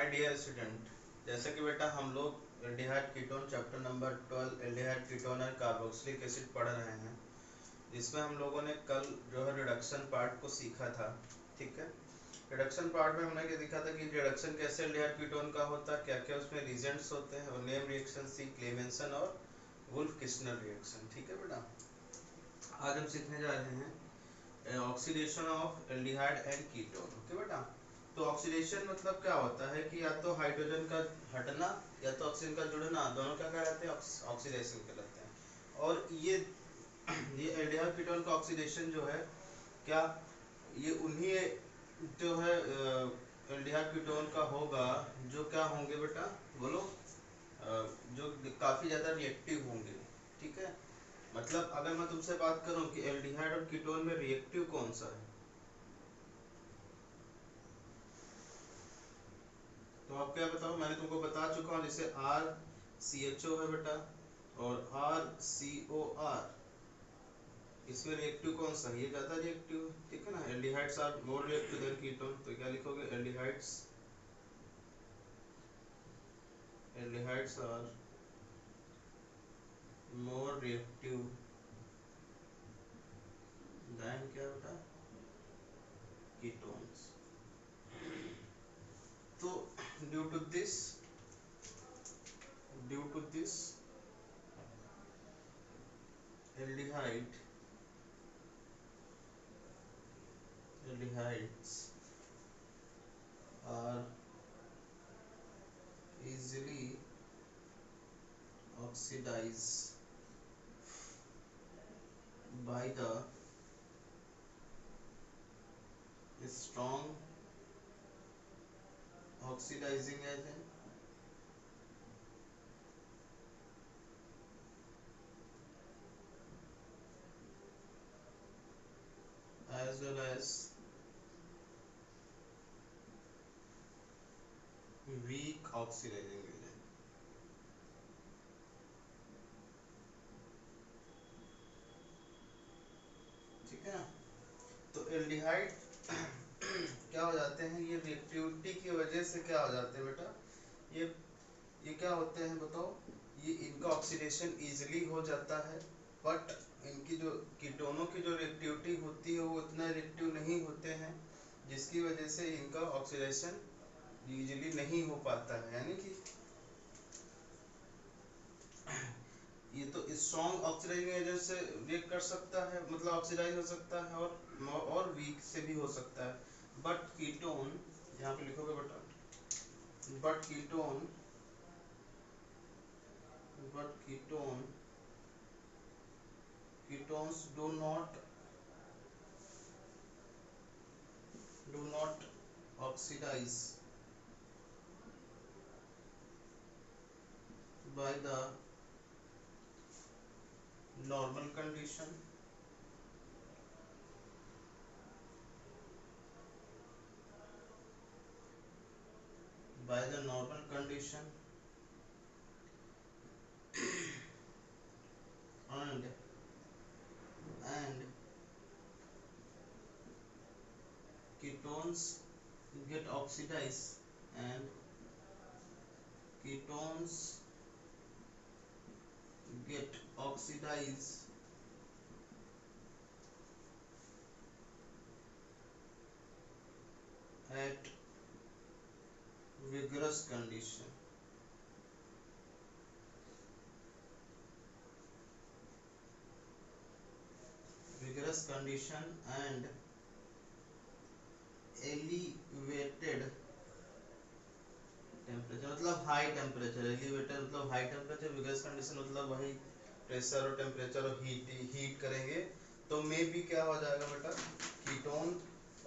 Hi dear student, जैसा कि बेटा हम लोग aldehyde ketone chapter number 12 aldehyde ketone और कार्बोक्सिलिक एसिड पढ़ रहे हैं, जिसमें हम लोगों ने कल जो है रिडक्शन पार्ट को सीखा था। ठीक है, रिडक्शन पार्ट में हमने ये देखा था कि रिडक्शन कैसे एल्डिहाइड कीटोन का होता है, क्या क्या उसमें रीजेंट्स होते हैं और नेम रिएक्शन सी क्लेमेंसन और वुल्फ किस्नर रिएक्शन। ठीक है बेटा, आज हम सीखने जा रहे हैं oxidation of aldehyde and ketone. Okay बेटा, तो ऑक्सीडेशन मतलब क्या होता है कि या तो हाइड्रोजन का हटना या तो ऑक्सीजन का जुड़ना, दोनों क्या कहलाते हैं, ऑक्सीडेशन कहलाते हैं। और ये एल्डिहाइड कीटोन का ऑक्सीडेशन जो है, क्या ये उन्हीं जो है एल्डिहाइड कीटोन का होगा जो क्या होंगे बेटा, बोलो, जो काफी ज्यादा रिएक्टिव होंगे। ठीक है, मतलब अगर मैं तुमसे बात करूं कि एल्डिहाइड और कीटोन में रिएक्टिव कौन सा है, तो आप क्या बताओ। मैंने तुमको बता चुका हूं, जैसे आर सी एच ओ है बेटा और आर सी ओ आर, इसमें रिएक्टिव कौन सा है, ये ज्यादा रिएक्टिव है। ठीक है ना, aldehydes are more reactive than ketone, तो क्या लिखोगे, aldehydes are more reactive than क्या बेटा, कीटोन्स। तो due to this aldehyde aldehydes are easily oxidized by the strong oxidizing agent as well as weak oxidizing agent। ठीक है ना, तो एल्डिहाइड क्या हो जाते हैं, ये रिएक्टिविटी की वजह से क्या हो जाते हैं बेटा, ये ये क्या होते हैं बताओ, ये इनका ऑक्सीडेशन इजीली हो जाता है, बट इनकी जो कीटोनों की जो रिएक्टिविटी होती है वो उतना रिएक्टिव नहीं होते हैं, जिसकी वजह से इनका ऑक्सीडेशन इजीली नहीं हो पाता है। यानी कि ये तो स्ट्रॉन्ग ऑक्सीडाइजिंग एजेंट से रिएक्ट कर सकता है, मतलब ऑक्सीडाइज हो सकता है, और वीक से भी हो सकता है। बट कीटोन, यहाँ पे लिखोगे बेटा, but ketone but ketones do not oxidize by the normal condition by the normal condition and ketones get oxidized and ketones get oxidized at vigorous condition and elevated temperature, मतलब high temperature, elevator मतलब high temperature, vigorous condition मतलब वही pressure और temperature और heat करेंगे, तो मे भी क्या हो जाएगा बेटा, कीटोन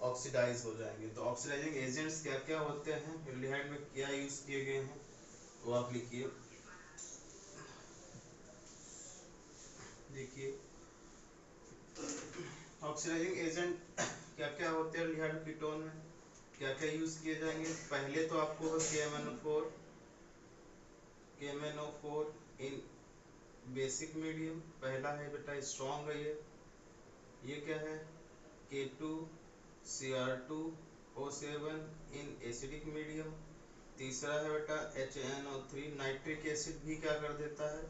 ऑक्सीडाइज हो जाएंगे। तो ऑक्सीडाइजिंग एजेंट्स क्या क्या होते हैं, एल्डिहाइड में क्या यूज किए गए हैं, वो आप लिखिए। देखिए, ऑक्सीडाइजिंग एजेंट क्या क्या होते हैं एल्डिहाइड कीटोन में, क्या क्या यूज किए जाएंगे। पहले तो आपको KMnO4 इन बेसिक मीडियम, पहला है बेटा स्ट्रॉन्ग है ये क्या है, K2Cr2O7 इन एसिडिक मीडियम। तीसरा है बेटा HNO3। नाइट्रिक एसिड भी क्या कर देता है,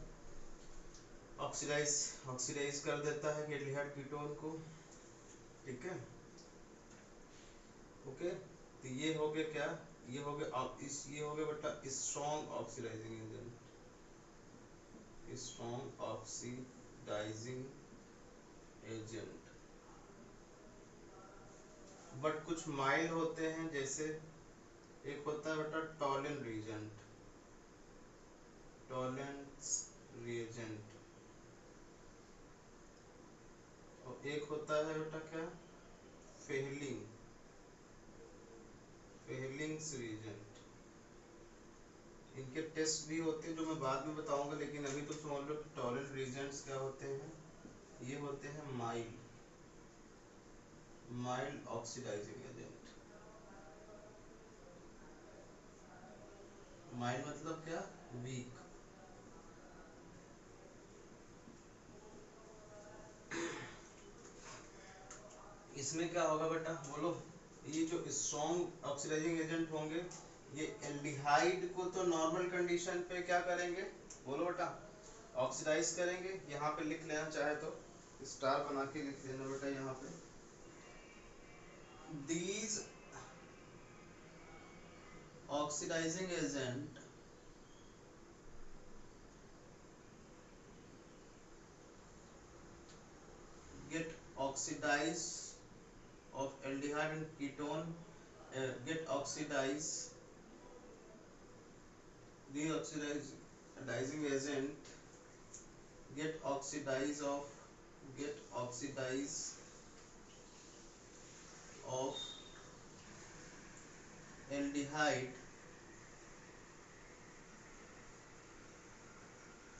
ऑक्सीडाइज कर देता है एल्डिहाइड कीटोन को, ठीक है। ओके, तो ये हो गया क्या, ये हो गया ये हो गया बेटा strong oxidizing agent, strong oxidizing agent. But कुछ माइल्ड होते हैं, जैसे एक होता है बेटा टॉलेंट रीजेंट, टॉलेंस रिएजेंट, और एक होता है बेटा क्या, फेहलिंग, फेहलिंग्स रिएजेंट। इनके टेस्ट भी होते हैं जो मैं बाद में बताऊंगा, लेकिन अभी तो समझ लो कि टॉलेंट रीजेंट्स क्या होते हैं, ये होते हैं mild, mild oxidizing agent. Mild मतलब क्या, वीक। इसमें क्या होगा बेटा बोलो, ये जो स्ट्रॉन्ग ऑक्सीडाइजिंग एजेंट होंगे, ये एल्डिहाइड को तो नॉर्मल कंडीशन पे क्या करेंगे, बोलो बेटा, ऑक्सीडाइज करेंगे। यहाँ पे लिख लेना चाहे तो स्टार बना के लिख लेना बेटा यहाँ पे, these oxidizing agent get oxidized of aldehyde and ketone, get oxidized, the oxidizing agent get oxidized of aldehyde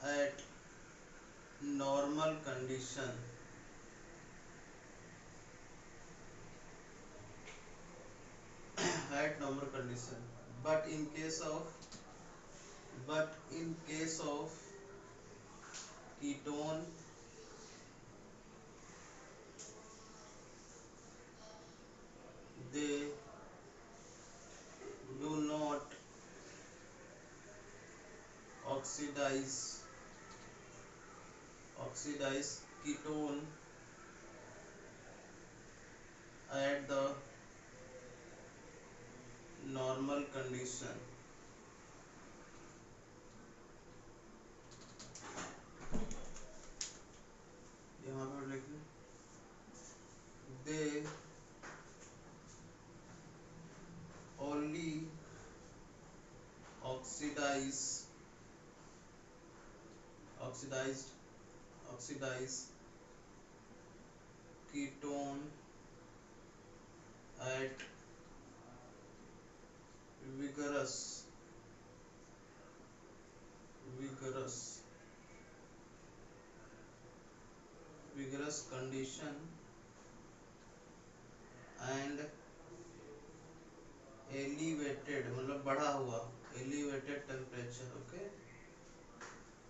at normal condition, at normal condition, but in case of ketone, they do not oxidize ketone at the normal condition, यहाँ पर लिखिए, they only oxidize ketone at vigorous condition and elevated मतलब बढ़ा हुआ elevated temperature। Okay,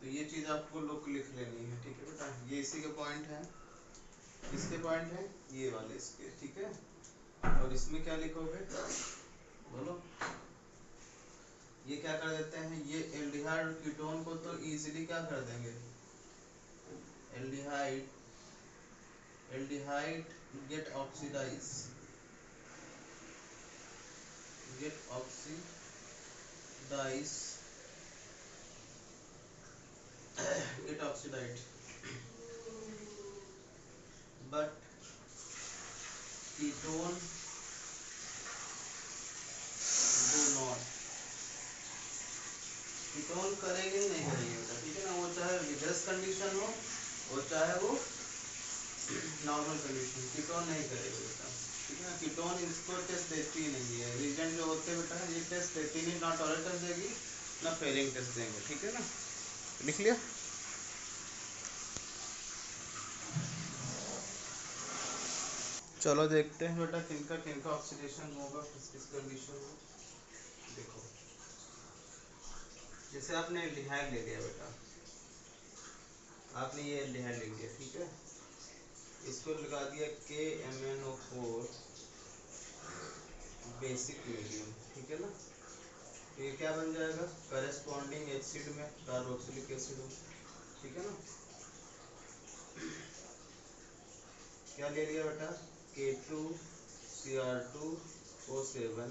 तो ये चीज आपको लोग लिख लेनी है, ठीक है बेटा। ये इसी के पॉइंट है, किसके पॉइंट है, ये वाले इसके, ठीक है। और इसमें क्या लिखोगे बोलो, ये क्या कर देते हैं, ये एल्डिहाइड और कीटोन को तो इजीली क्या कर देंगे, aldehyde get oxidized but ketone do not, ketone करेंगे ही नहीं करेंगे बेटा, ठीक है ना। वो चाहे विगरस कंडीशन हो, वो चाहे वो नॉर्मल कंडीशन, कीटोन नहीं करेगा बेटा, ठीक है ना। कीटोन इसको टेस्ट देती ही नहीं है, रीजेंट जो होते हैं बेटा ये टेस्ट देती नहीं, ना टॉलरेंस टेस्ट देगी ना फेलिंग टेस्ट देंगे, ठीक है ना। लिख लिया। चलो देखते हैं बेटा किनका किनका ऑक्सीडेशन होगा किस कंडीशन में। देखो, जैसे आपने एल्डिहाइड ले लिया बेटा, आपने ये एल्डिहाइड ले लिया, ठीक है। इसको लगा दिया KMnO4 बेसिक मीडियम, ठीक है ना। तो ये क्या बन जाएगा, करस्पॉन्डिंग एसिड में कार्बोक्सिलिक एसिड हो, ठीक है ना। क्या ले लिया बेटा, K2Cr2O7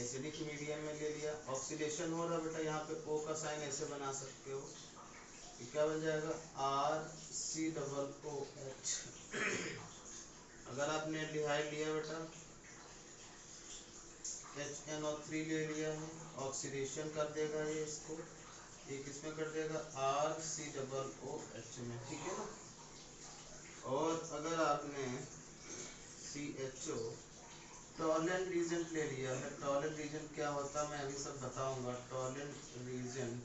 एसिडिक मीडियम में ले लिया, ऑक्सीडेशन हो रहा बेटा, यहाँ पे O का साइन ऐसे बना सकते हो, ये क्या बन जाएगा RCOOH। अगर आपने एल्डिहाइड लिया बेटा, HNO3 ले लिया है, ऑक्सीडेशन कर देगा ये इसको, ये किसमें कर देगा RCOOH में, ठीक है ना। और अगर आपने CHO टॉलेंट रीजेंट ले लिया है, टॉलेंट रीजेंट क्या होता है मैं अभी सब बताऊंगा। टॉलेंट रीजेंट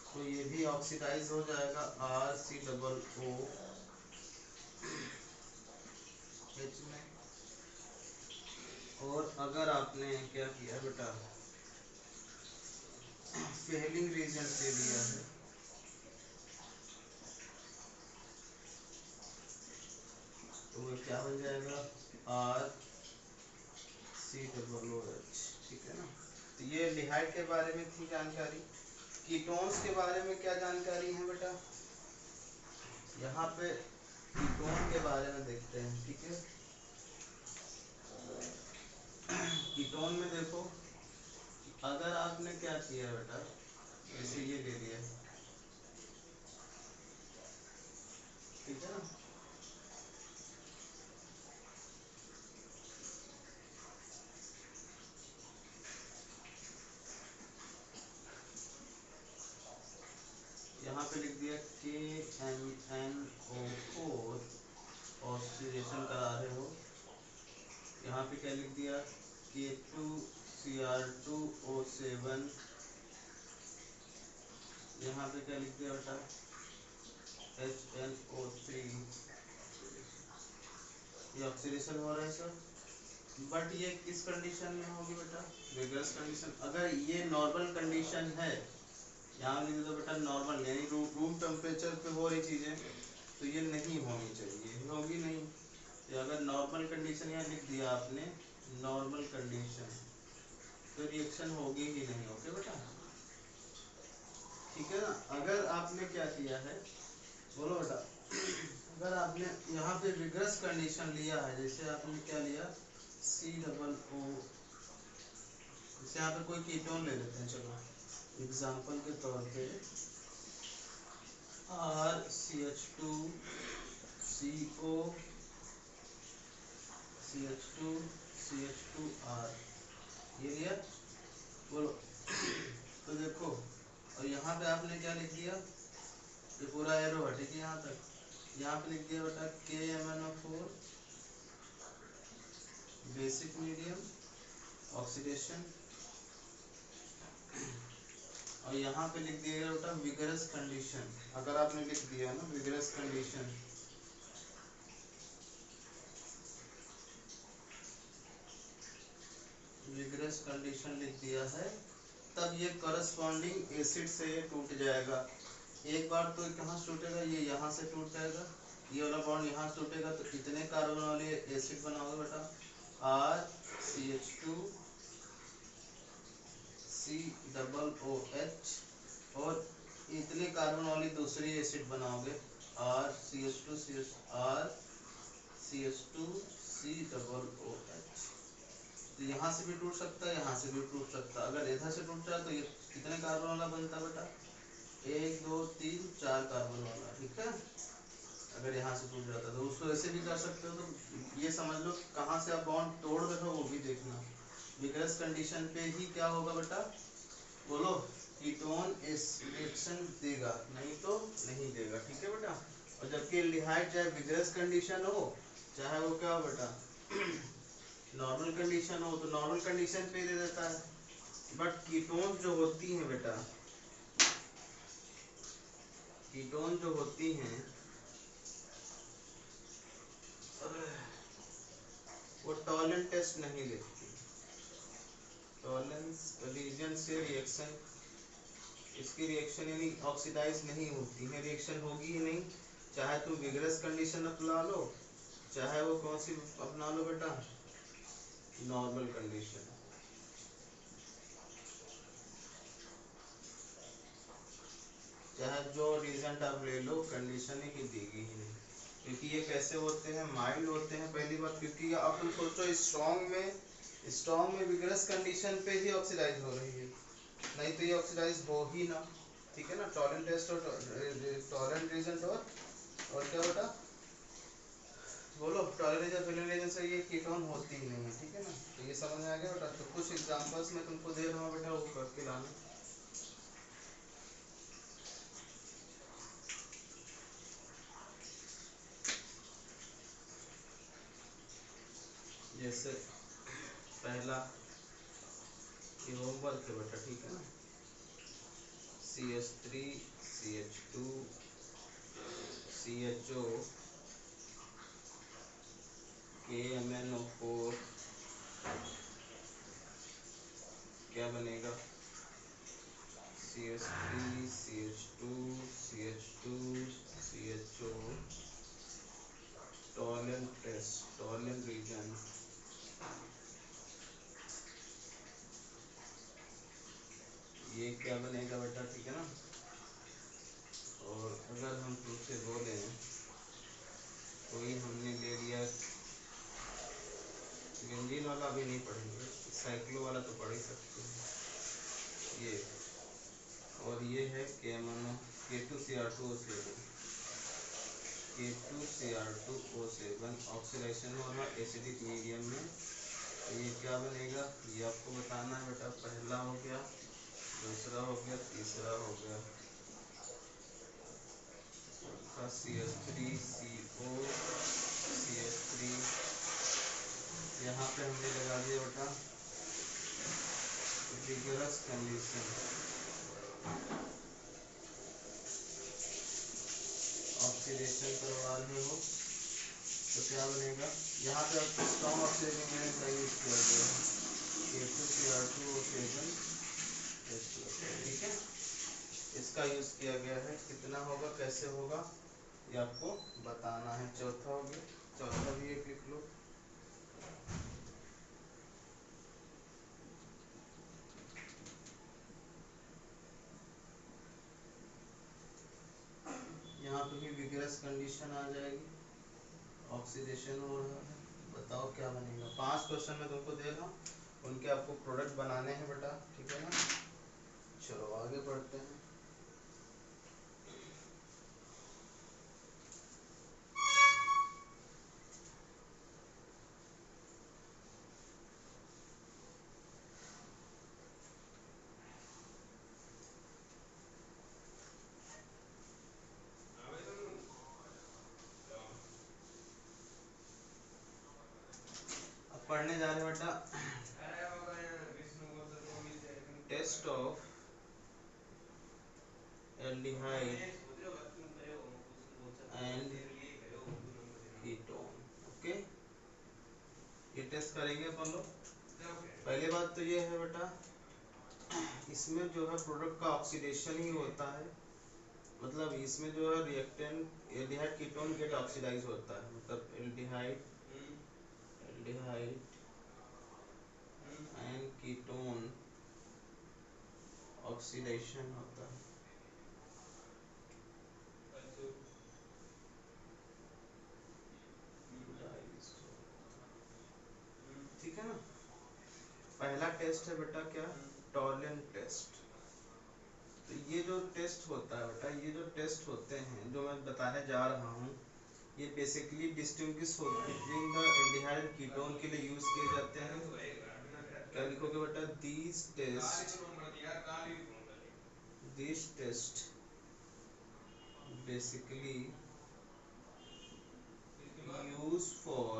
तो ये भी ऑक्सीडाइज हो जाएगा RCOOH में। और अगर आपने क्या किया बेटा, फेलिंग रीजेंट ले लिया है, तो वो क्या बन जाएगा RCOOH, ठीक है ना। तो ये एल्डिहाइड के बारे में थी जानकारी। कीटोन्स के बारे में क्या जानकारी है बेटा, यहाँ पे कीटोन के बारे में देखते हैं, ठीक है। कीटोन में देखो, अगर आपने क्या किया बेटा, जैसे ये ले लिया, ठीक है ना, यहाँ पे लिख दिया KMnO4 ऑक्सीडेशन करा रहे हो, यहाँ पे क्या लिख दिया K2Cr2O7, यहाँ पे क्या लिख दिया बेटा HNO3, ये ऑक्सीडेशन हो रहा है सर, बट ये किस कंडीशन में होगी बेटा, विगरस कंडीशन। अगर ये नॉर्मल कंडीशन है, यहाँ लिख दो बेटा नॉर्मल, यानी रूम टेम्परेचर पे हो रही चीजें, तो ये नहीं होनी चाहिए, होगी नहीं। तो अगर नॉर्मल कंडीशन यहाँ लिख दिया आपने, नॉर्मल कंडीशन, तो रिएक्शन होगी ही नहीं, ओके बेटा, ठीक है ना। अगर आपने क्या किया है, बोलो बेटा, अगर आपने यहाँ पे विगरस कंडीशन लिया है, जैसे आपने क्या लिया COO, जैसे यहाँ पे कोई कीटोन ले लेते हैं, चलो एग्जांपल के तौर पे RCH2CO CH2CH2R, ये लिया, बोलो। तो देखो, और यहाँ पे आपने क्या लिख दिया, ये पूरा एरो है, ठीक है, यहाँ तक, यहाँ पे लिख दिया बेटा KMnO4 बेसिक मीडियम ऑक्सीडेशन, और यहाँ पे लिख दिया बेटा विगरस कंडीशन। अगर आपने लिख दिया ना विगरस कंडीशन, विगरस कंडीशन लिख दिया है, तब ये करस्पॉन्डिंग एसिड से ये टूट जाएगा। एक बार तो कहाँ से टूटेगा, ये यहाँ से टूट जाएगा, ये वाला बॉन्ड यहाँ से टूटेगा, तो कितने कार्बन वाले एसिड बनाओगे बेटा RCH2COOH, और इतने कार्बन वाली दूसरी एसिड बनाओगे RCH2COOH। तो यहाँ से भी टूट सकता है, यहाँ से भी टूट सकता है। अगर इधर से टूट जाए तो ये कितने कार्बन वाला बनता है बेटा, 1 2 3 4 कार्बन वाला, ठीक है। अगर यहाँ से टूट जाता है तो उसको ऐसे भी कर सकते हो। तो ये समझ लो कहाँ से आप बॉन्ड तोड़ रहे हो वो भी देखना। विगरस कंडीशन पे ही क्या होगा बेटा, बोलो, कीटोन इस रिएक्शन देगा, नहीं तो नहीं देगा, ठीक है बेटा। और जबकि एल्डिहाइड चाहे विगरस कंडीशन हो, चाहे वो क्या हो बेटा नॉर्मल कंडीशन हो, तो नॉर्मल कंडीशन पे दे देता है। बट कीटोन जो होती हैं बेटा, कीटोन जो होती हैं वो टॉलेंट टेस्ट नहीं लेती, टॉलेंस रीजन से रिएक्शन, इसकी रिएक्शन यानी ऑक्सीडाइज नहीं होती है, रिएक्शन होगी ही नहीं, चाहे तुम विगरस कंडीशन अपना लो, चाहे वो कौन सी अपना लो बेटा नॉर्मल कंडीशन, चाहे जो रिजल्ट आप ले लो कंडीशन ही की देगी ही नहीं, क्योंकि ये कैसे होते हैं, माइल्ड होते हैं पहली बात, क्योंकि अब तुम सोचो स्ट्रॉन्ग में विगरस कंडीशन पे ही ऑक्सीडाइज हो रही है, नहीं तो ये ऑक्सीडाइज हो ही ना। ठीक है ना, टॉलेंट टेस्ट और टॉलेंट रीजन और क्या बेटा बोलो, टॉलरेंस या फिनोलेशन से ये कीटोन होती ही नहीं है। ठीक है ना, तो ये समझ में आ गया बेटा। तो कुछ एग्जांपल्स मैं तुमको दे रहा हूँ बेटा, वो करके लाना। जैसे पहला ये होमवर्क है बेटा, ठीक है ना, CH3 CH2 CHO KMnO4 क्या बनेगा, CH3 CH2 CH2 CHO Tollens test Tollens reagent, ये क्या बनेगा बेटा, ठीक है ना। और अगर हम तुमसे बोले कोई हमने ले लिया, बेंजीन वाला अभी नहीं पढ़ेंगे, साइक्लो वाला तो पढ़ ही सकते हैं ये। और ये है केमनो K2Cr2O7, K2Cr2O7 ऑक्सीडेशन हो रहा एसिडिक मीडियम में, तो ये क्या बनेगा, ये आपको बताना है बेटा। पहला हो गया, दूसरा हो गया, तीसरा हो गया, CH3CO CH3, यहाँ पे हमने लगा दिया बेटा विगरस कंडीशन, ऑक्सीडेशन करवा रहे हो तो क्या बनेगा, यहाँ पे आपको स्ट्रॉन्ग ऑक्सीडेशन एजेंट का यूज किया गया है K2Cr2O7, ठीक है, इसका यूज किया गया है। कितना होगा, कैसे होगा, ये आपको बताना है। चौथा हो गया, चौथा भी एक लिख लो। यहाँ पे भी विगरस कंडीशन आ जाएगी, ऑक्सीडेशन हो रहा है, बताओ क्या बनेगा। 5 क्वेश्चन मैं तुमको दे रहा हूँ, उनके आपको प्रोडक्ट बनाने हैं बेटा, ठीक है ना। चलो आगे बढ़ते हैं। अब पढ़ने जा रहे हैं बेटा, test of aldehyde and ketone. Okay, ये टेस्ट करेंगे अपन लोग। पहली बात तो ये है बेटा, इसमें जो है प्रोडक्ट का ऑक्सीडेशन ही होता है, मतलब इसमें जो है reactant aldehyde ketone get oxidize होता है, मतलब aldehyde aldehyde and ketone oxidation होता है। ठीक है ना, पहला टेस्ट है बेटा क्या, टॉलेंट टेस्ट। तो ये जो टेस्ट होता है बेटा, ये जो टेस्ट होते हैं जो मैं बताने जा रहा हूँ, ये basically distinguish between the aldehyde ketone के लिए यूज किए जाते हैं। क्या लिखोगे बेटा, this test basically use for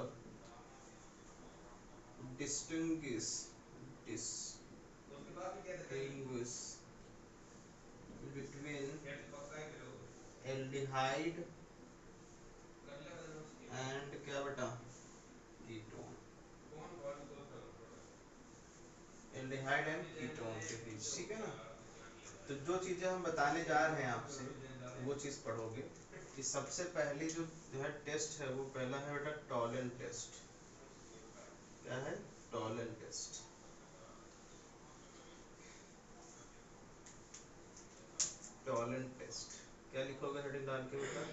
distinguish distinguish between aldehyde and क्या बेटा, कीटोन, एल्डिहाइड एंड कीटोन के बीच। ठीक है ना, तो जो चीजें हम बताने जा रहे हैं आपसे वो चीज पढ़ोगे कि सबसे पहली जो है टेस्ट है, वो पहला है बेटा टॉलेंट टेस्ट। क्या है, टॉलन टेस्ट। टॉलन टेस्ट क्या लिखोगे हेडिंग डाल के बेटा?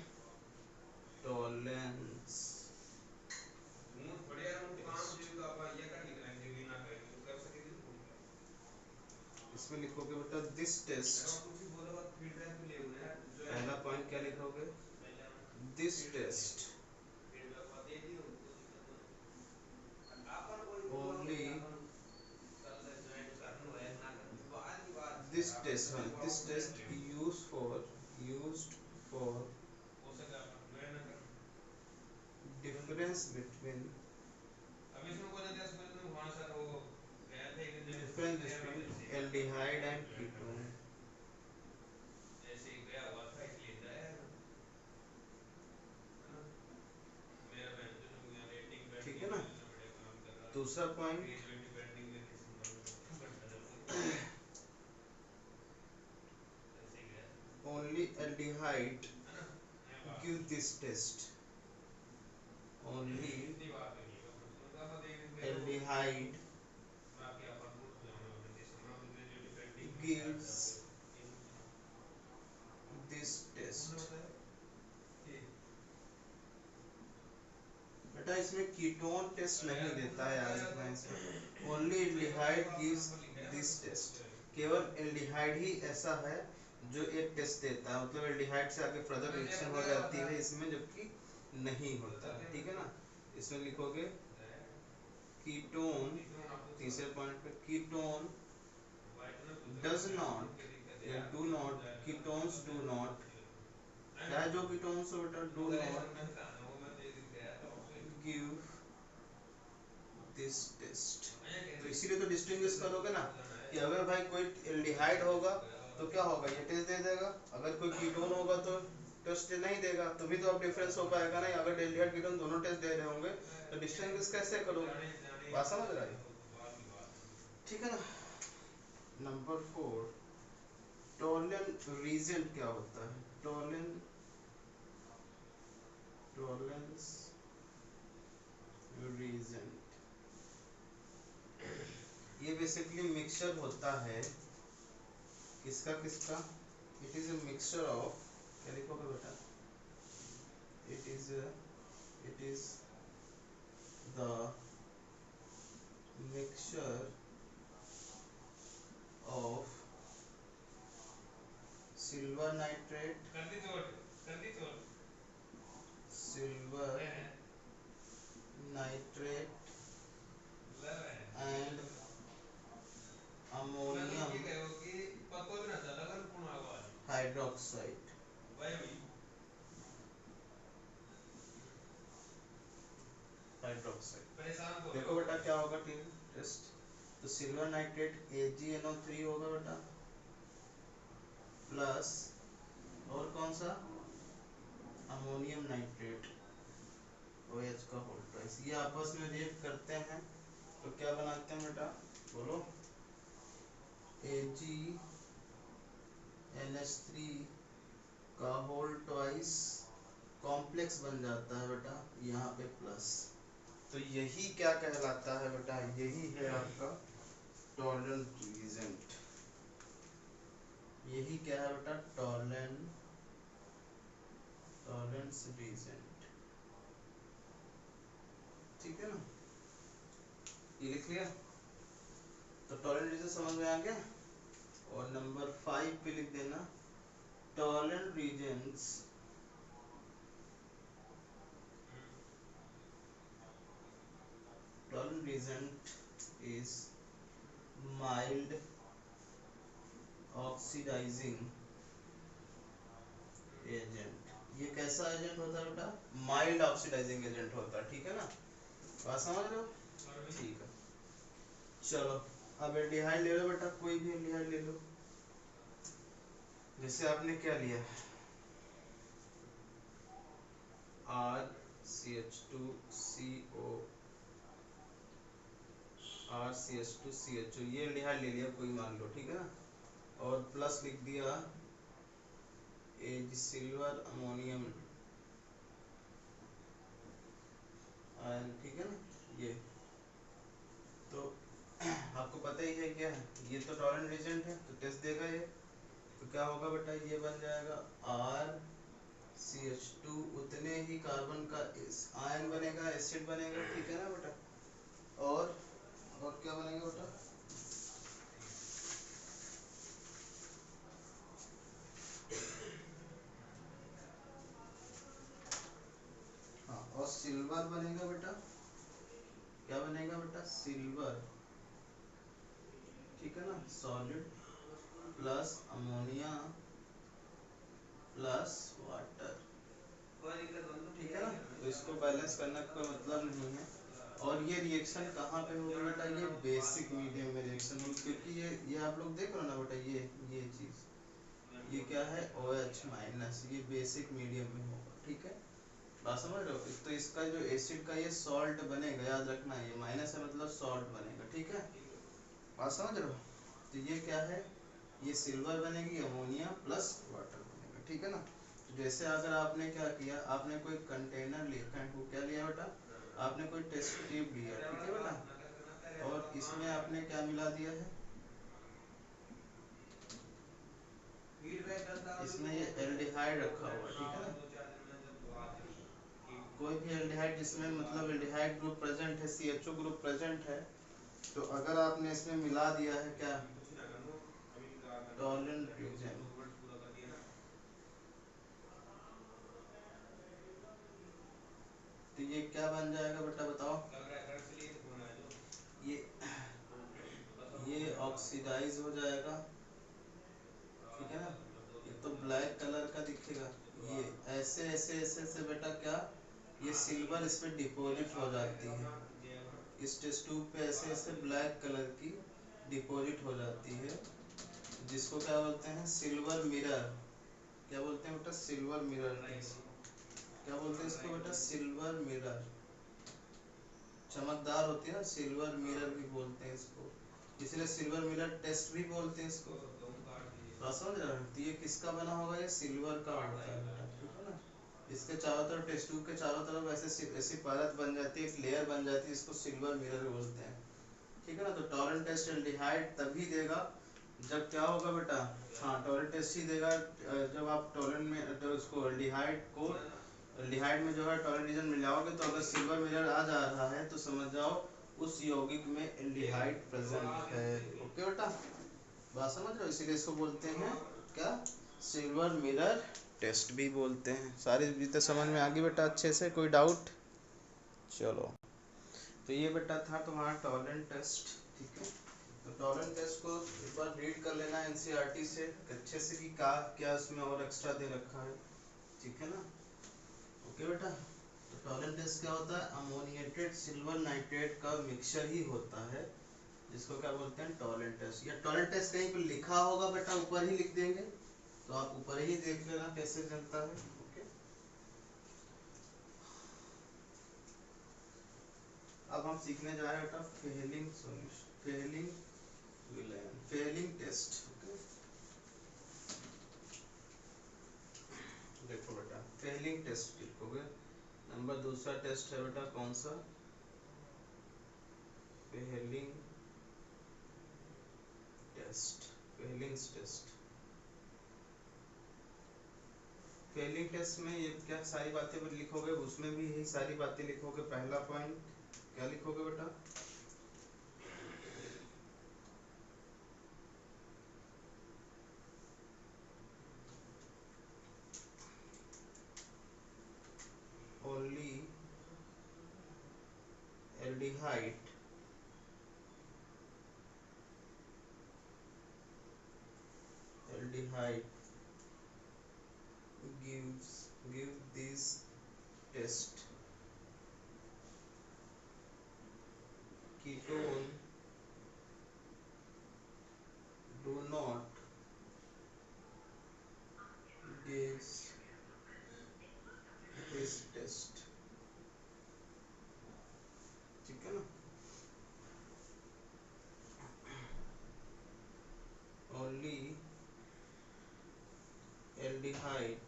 टॉलेंस। इसमें लिखोगे बेटा दिस टेस्ट। पहला पॉइंट क्या लिखोगे? This test only this test used for difference between aldehyde and ketone। ठीक है ना? दूसरा point only aldehyde give this test। only aldehyde gives this test। बेटा इसमें कीटोन टेस्ट नहीं देता है यार, इतना इसमें only aldehyde gives this test. केवल एल्डिहाइड ही ऐसा है जो एक टेस्ट देता है, मतलब एल्डिहाइड से आगे फर्दर रिएक्शन हो जाती है इसमें, जबकि नहीं होता है। ठीक है ना? इसमें लिखोगे कीटोन, तीसरे पॉइंट पे कीटोन डज नॉट या do not, ketones do not, क्या है जो कीटोन्स बेटा? Do not give this test. तो इसीलिए तो डिस्टिंग्विश करोगे ना कि अगर भाई कोई एल्डिहाइड होगा तो क्या होगा, ये टेस्ट दे देगा, अगर कोई कीटोन होगा तो टेस्ट नहीं देगा, तभी तो अब डिफरेंस हो पाएगा ना। अगर एल्डिहाइड कीटोन दोनों टेस्ट दे रहे होंगे तो डिस्टिंग्विश कैसे करोगे? बात समझ रहा है? ठीक है ना? नंबर 4, टॉलन रीजेंट क्या होता है? टॉलेंस रीजेंट ये बेसिकली मिक्सचर होता है किसका किसका? It is a mixture of, क्या लिखोगे बेटा? It is the mixture of silver nitrate, silver nitrate and ammonium hydroxide. Hydroxide देखो बेटा क्या होगा टेस्ट? तो सिल्वर नाइट्रेट AgNO3 होगा बेटा, प्लस और कौन सा? अमोनियम नाइट्रेट OH का होल ट्वाइस। ये आपस में रिएक्ट करते हैं तो क्या बनाते हैं बेटा? बोलो। AgNH3 का होल ट्वाइस कॉम्प्लेक्स बन जाता है बेटा, यहाँ पे प्लस। तो यही क्या कहलाता है बेटा? यही है आपका टॉलरेंट रीजेंट। यही क्या है बेटा? Tolerance reagent. ठीक है ना? ये लिख लिया? तो टॉलरेंट रीजन समझ में आ गया। और नंबर 5 पे लिख देना tolerant reagents tolerant reagent is mild oxidizing agent. ये कैसा एजेंट होता है बेटा? माइल्ड ऑक्सीडाइजिंग एजेंट होता है। ठीक है ना? बात समझ लो? ठीक है, चलो अब एल्डिहाइड ले लो बेटा, कोई भी एल्डिहाइड ले लो। जैसे आपने क्या लिया? RCH2CO, RCH2CHO, ये एल्डिहाइड ले लिया कोई, मान लो। ठीक है ना? और प्लस लिख दिया एज सिल्वर अमोनियम आयन। ठीक है ना? ये ये तो टॉलरेंट रीजन है तो टेस्ट देगा ये। तो क्या होगा बेटा, ये बन जाएगा RCH2, उतने ही कार्बन का आयन बनेगा, एसिड बनेगा, ठीक है ना बेटा। और क्या बनेगा बेटा, हाँ, और सिल्वर बनेगा बेटा। क्या बनेगा बेटा, सिल्वर, ठीक है ना, solid plus ammonia plus water, ठीक है ना। तो इसको बैलेंस करने का कोई मतलब नहीं है। और ये रिएक्शन कहाँ पे होगा बेटा, ये बेसिक मीडियम में रिएक्शन होगी, क्योंकि ये आप लोग देख रहे हो ना बेटा, ये चीज, ये क्या है, OH माइनस, ये बेसिक मीडियम में होगा, ठीक है। बात समझ रहे हो। तो इसका जो एसिड का ये सॉल्ट बनेगा, याद रखना, ये माइनस है मतलब सॉल्ट बनेगा, ठीक है। बात समझ रहे हो। तो ये क्या है, ये सिल्वर बनेगी, अमोनिया प्लस वाटर बनेगा, ठीक है ना। तो जैसे अगर आपने क्या किया, आपने कोई कंटेनर लिया, क्या लिया बेटा, आपने कोई टेस्ट ट्यूब लिया, ठीक है बेटा, और इसमें आपने क्या मिला दिया है, इसमें ये एल्डिहाइड रखा हुआ, ठीक है ना। कोई भी एल्डिहाइड जिसमें मतलब एल्डिहाइड ग्रुप प्रेजेंट है, CHO ग्रुप प्रेजेंट है, तो अगर आपने इसमें मिला दिया है क्या, टॉलरेंट रीजन, तो ये क्या बन जाएगा बेटा बताओ, ये ऑक्सीडाइज हो जाएगा, ठीक है ना। ये तो ब्लैक कलर का दिखेगा, ये ऐसे ऐसे ऐसे ऐसे बेटा क्या, ये सिल्वर इस पे डिपॉजिट हो जाती है, इस टेस्ट ट्यूब पे ऐसे ऐसे ब्लैक कलर की डिपॉजिट हो जाती है, जिसको क्या बोलते हैं, सिल्वर मिरर। क्या बोलते हैं बेटा, सिल्वर मिरर टेस्ट। क्या बोलते हैं इसको बेटा, सिल्वर मिरर, चमकदार होती है ना, सिल्वर मिरर भी बोलते हैं इसको, इसलिए सिल्वर मिरर टेस्ट भी बोलते हैं इसको। बात समझ रहे हो। तो ये किसका बना होगा, ये सिल्वर का होता है बेटा, ठीक है ना। इसके चारों तरफ, टेस्ट ट्यूब के चारों तरफ ऐसे ऐसी परत बन जाती है, एक लेयर बन जाती है, इसको सिल्वर मिरर बोलते हैं, ठीक है ना। तो टॉरंट टेस्ट एल्डिहाइड तभी देगा जब क्या होगा बेटा, हाँ टॉरंट टेस्ट ही देगा जब आप टॉरंट में तो उसको एल्डिहाइड को, एल्डिहाइड में जो है टॉरंट रीजन मिलाओगे, तो अगर सिल्वर मिरर आ जा रहा है तो समझ जाओ उस यौगिक में एल्डिहाइड प्रेजेंट है, ओके बेटा। बात समझ रहे हो, इसीलिए इसको बोलते हैं क्या, सिल्वर मिरर टेस्ट भी बोलते हैं। सारी चीजें समझ में आ गई बेटा अच्छे से, कोई डाउट। चलो, तो ये बेटा था तुम्हारा टॉलरेंट टेस्ट, ठीक है। तो टॉलरेंट टेस्ट को एक बार रीड कर लेना एनसीईआरटी से अच्छे से कि क्या क्या इसमें और एक्स्ट्रा दे रखा है, ठीक है ना। ओके बेटा। तो टॉलरेंट टेस्ट क्या होता है, अमोनिएटेड सिल्वर नाइट्रेट का मिक्सचर ही होता है, जिसको क्या बोलते हैं, टॉलरेंट टेस्ट। या टॉलरेंट टेस्ट कहीं पे लिखा होगा बेटा, ऊपर ही लिख देंगे, तो आप ऊपर ही देख लेना कैसे चलता है, ओके। अब हम सीखने जा रहे हैं बेटा Fehling solution, Fehling test, okay. देखो बेटा, फेलिंग टेस्ट लिखोगे, नंबर दूसरा टेस्ट है बेटा कौन सा, Fehling test, Fehling's test. Fehling test में ये क्या सारी बातें लिखोगे, उसमें भी यही सारी बातें लिखोगे। पहला पॉइंट क्या लिखोगे बेटा, only aldehyde aldehyde give this test, ketone do not gives this test, ठीक है ना। only aldehyde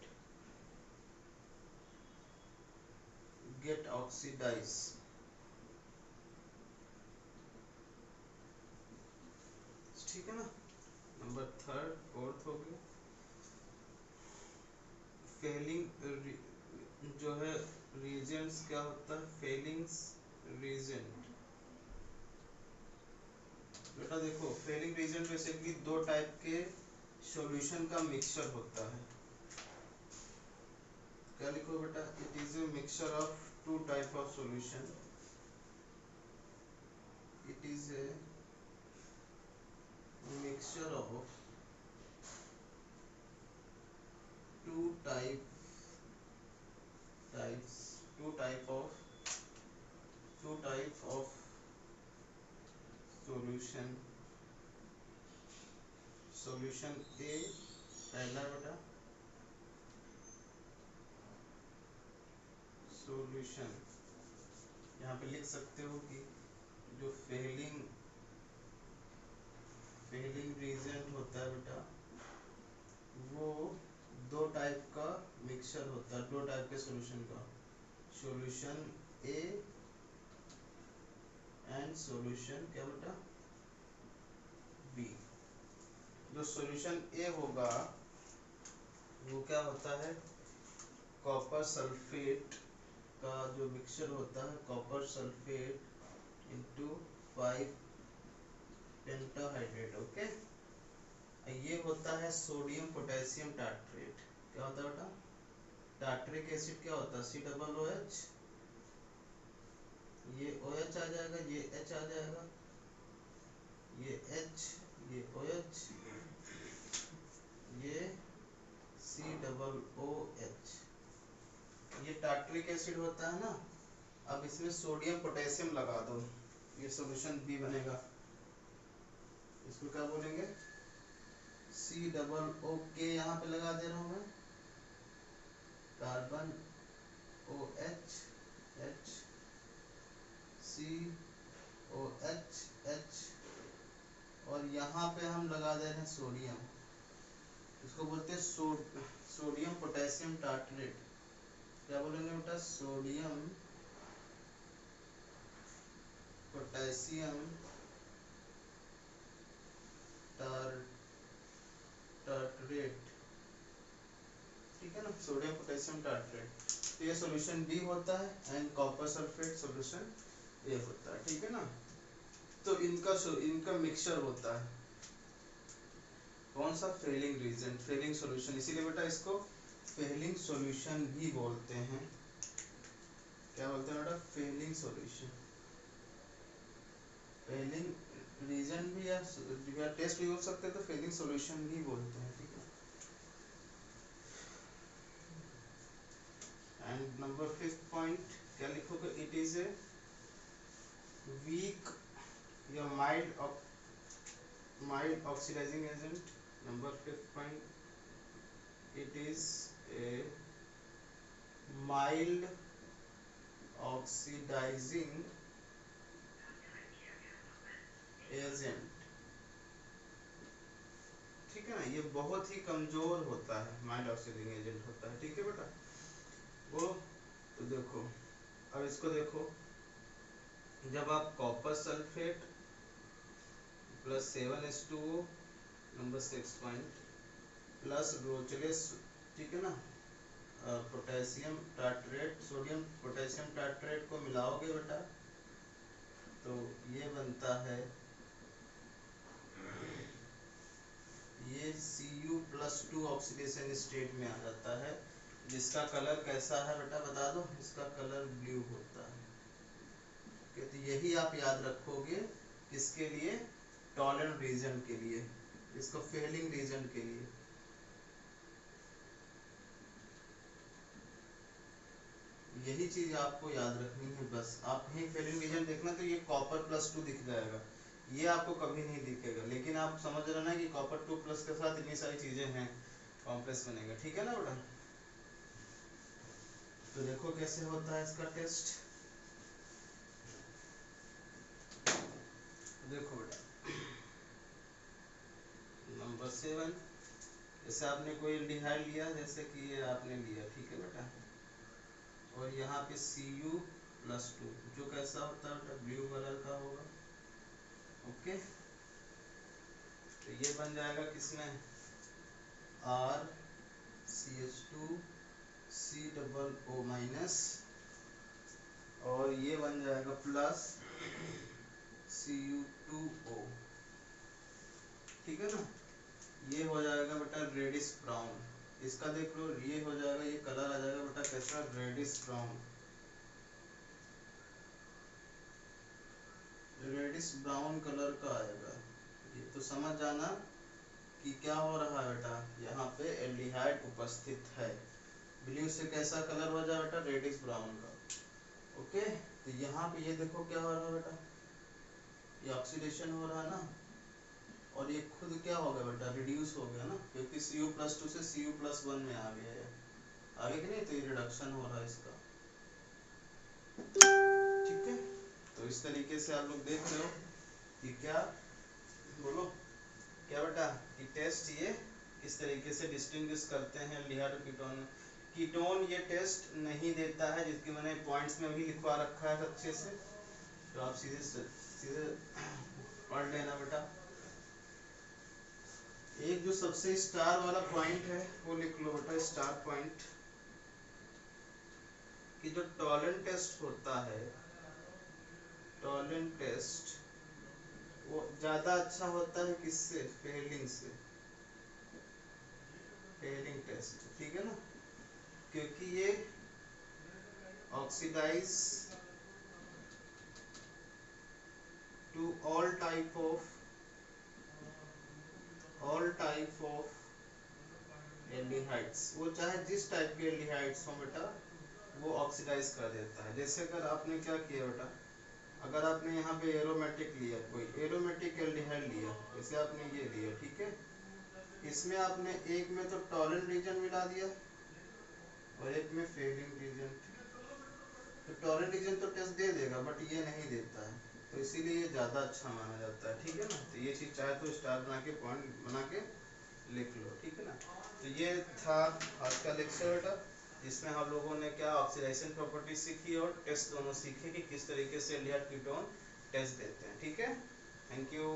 get oxidized, ठीक है ना। नंबर थर्ड फोर्थ हो गया। फेलिंग जो है रीजेंट्स क्या होता है, फेलिंग्स रीजेंट। बेटा देखो फेलिंग रीजेंट बेसिकली दो टाइप के सॉल्यूशन का मिक्सचर होता है। क्या लिखो बेटा, it is a mixture of two type of solution, it is a mixture of two types two type of solution. Solution A पहला बेटा, सॉल्यूशन यहाँ पे लिख सकते हो कि जो फेलिंग रीजेंट होता है बेटा वो दो टाइप का मिक्सचर होता है, दो टाइप के सॉल्यूशन का, सॉल्यूशन ए एंड सॉल्यूशन क्या बेटा बी। जो सॉल्यूशन ए होगा वो क्या होता है, कॉपर सल्फेट का जो मिक्सचर होता है, copper sulphate into 5 pentahydrate. Okay, ये होता है सोडियम पोटेशियम टार्ट्रेट। क्या होता है बेटा, टार्ट्रिक एसिड क्या होता है, सी डबल ओ एच, ये ओ एच आ जाएगा, ये एच आ जाएगा, ये एच, ये ओ एच, ये सी डबल ओ एच, ये टार्ट्रिक एसिड होता है ना। अब इसमें सोडियम पोटेशियम लगा दो, ये सॉल्यूशन बी बनेगा। इसको क्या बोलेंगे, सी डबल ओ के यहाँ पे लगा दे रहा हूँ मैं, कार्बन ओ एच एच, सी ओ एच एच, और यहाँ पे हम लगा दे रहे हैं सोडियम, इसको बोलते हैं सोडियम पोटेशियम टार्ट्रेट। क्या बोलेंगे बेटा, सोडियम पोटेशियम टार्ट्रेट, ठीक है ना, सोडियम पोटेशियम टार्ट्रेट। तो ये सॉल्यूशन बी होता है एंड कॉपर सल्फेट सॉल्यूशन ए होता है, ठीक है ना। तो इनका मिक्सचर होता है कौन सा, फेलिंग रीजन, फेलिंग सॉल्यूशन, इसीलिए बेटा इसको फेलिंग सॉल्यूशन भी बोलते हैं। क्या बोलते हैं बेटा, फेलिंग सॉल्यूशन, फेलिंग रीजन भी या टेस्ट भी हो सकते हैं, तो फेलिंग सॉल्यूशन भी बोलते हैं, ठीक है। एंड नंबर फिफ्थ पॉइंट क्या लिखोगे, इट इज ए वीक या mild oxidizing agent. Number fifth point, it is a mild oxidizing agent, ठीक है ना, ये बहुत ही कमजोर होता है, माइल्ड ऑक्सीडाइजिंग एजेंट होता है, ठीक है बेटा वो। तो देखो अब इसको देखो, जब आप copper sulphate plus 7H2O, number 6 point, plus Rochelle's, ठीक है ना, potassium tartrate, sodium potassium tartrate को मिलाओगे बेटा तो ये बनता है, ये Cu+2 ऑक्सीडेशन स्टेट में आ जाता है, जिसका कलर कैसा है बेटा बता दो, इसका कलर ब्लू होता है। तो यही आप याद रखोगे किसके लिए, टॉलरेंट रीजन के लिए, इसको फेलिंग रीजन के लिए। यही चीज आपको याद रखनी है बस, आप ही फेलिंग रीजन देखना तो ये कॉपर+2 दिख जाएगा, ये आपको कभी नहीं दिखेगा, लेकिन आप समझ रहे ना कि कॉपर 2+ के साथ इतनी सारी चीजें हैं, कॉम्प्लेक्स बनेगा, ठीक है ना बेटा। तो देखो कैसे होता है इसका टेस्ट, देखो बेटा नंबर 7, जैसे आपने कोई एल्डिहाइड लिया, जैसे कि ये आपने लिया, ठीक है बेटा, और यहाँ पे Cu+2 जो कैसा होता है बेटा, ब्लू कलर का होगा। ओके, तो ये बन जाएगा किसमें RCH2COO- और ये बन जाएगा प्लस Cu2O। ठीक है ना। ये हो जाएगा बेटा रेडिश ब्राउन। इसका देख लो, ये हो जाएगा, ये कलर आ जाएगा बेटा कैसा, reddish brown. Reddish brown colour का आएगा। ये तो समझ जाना कि क्या हो रहा है बेटा, यहाँ पे एल्डिहाइड उपस्थित है। ब्लू से कैसा कलर हो जाए बेटा, रेडिश ब्राउन का। ओके, तो यहाँ पे ये देखो क्या हो रहा है बेटा, ये ऑक्सीडेशन हो रहा है ना, और ये खुद क्या हो गया बेटा, रिड्यूस हो गया ना, क्योंकि Cu+2 से Cu+1 में आ गया है, आगे कि नहीं, तो ये रिडक्शन हो रहा है इसका। ठीक है, तो इस तरीके से आप लोग देख रहे हो कि क्या, बोलो क्या बेटा, कि टेस्ट ये इस तरीके से डिस्टिंग्विश करते हैं एल्डिहाइड और कीटोन। कीटोन ये टेस्ट नहीं देता है, जिसकी मैंने पॉइंट्स में भी लिखवा रखा है अच्छे से, तो आप सीधे सीधे पढ़ लेना बेटा। एक जो सबसे स्टार वाला पॉइंट है वो लिख लो बेटा, स्टार पॉइंट, कि जो टॉलेंट टेस्ट होता है, टॉलेंट टेस्ट वो ज्यादा अच्छा होता है किससे, फेलिंग से, फेलिंग टेस्ट। ठीक है ना, क्योंकि ये oxidize to all type of aldehydes, वो चाहे जिस टाइप के एल्डिहाइड्स हो बेटा, वो ऑक्सीडाइज कर देता है। जैसे अगर आपने क्या किया बेटा, अगर आपने यहाँ पे एरोमेटिक लिया, कोई एरोमेटिक एल्डिहाइड लिया, जैसे आपने ये लिया, ठीक है, इसमें आपने एक में तो टॉलेंट रीजन मिला दिया और एक में फेलिंग रीजन। तो टॉलेंट रीजन तो टेस्ट दे देगा, बट ये नहीं देता है, तो इसीलिए ये ज़्यादा अच्छा माना जाता है। ठीक है ना, तो ये चीज़ चाहे तो स्टार बना के, पॉइंट बना के लिख लो। ठीक है ना, तो ये था आज का लेक्चर बेटा, जिसमें हम लोगों ने क्या ऑक्सीडेशन प्रॉपर्टी सीखी और टेस्ट दोनों सीखे कि किस तरीके से एल्डिहाइड कीटोन टेस्ट देते हैं। ठीक है, थैंक यू।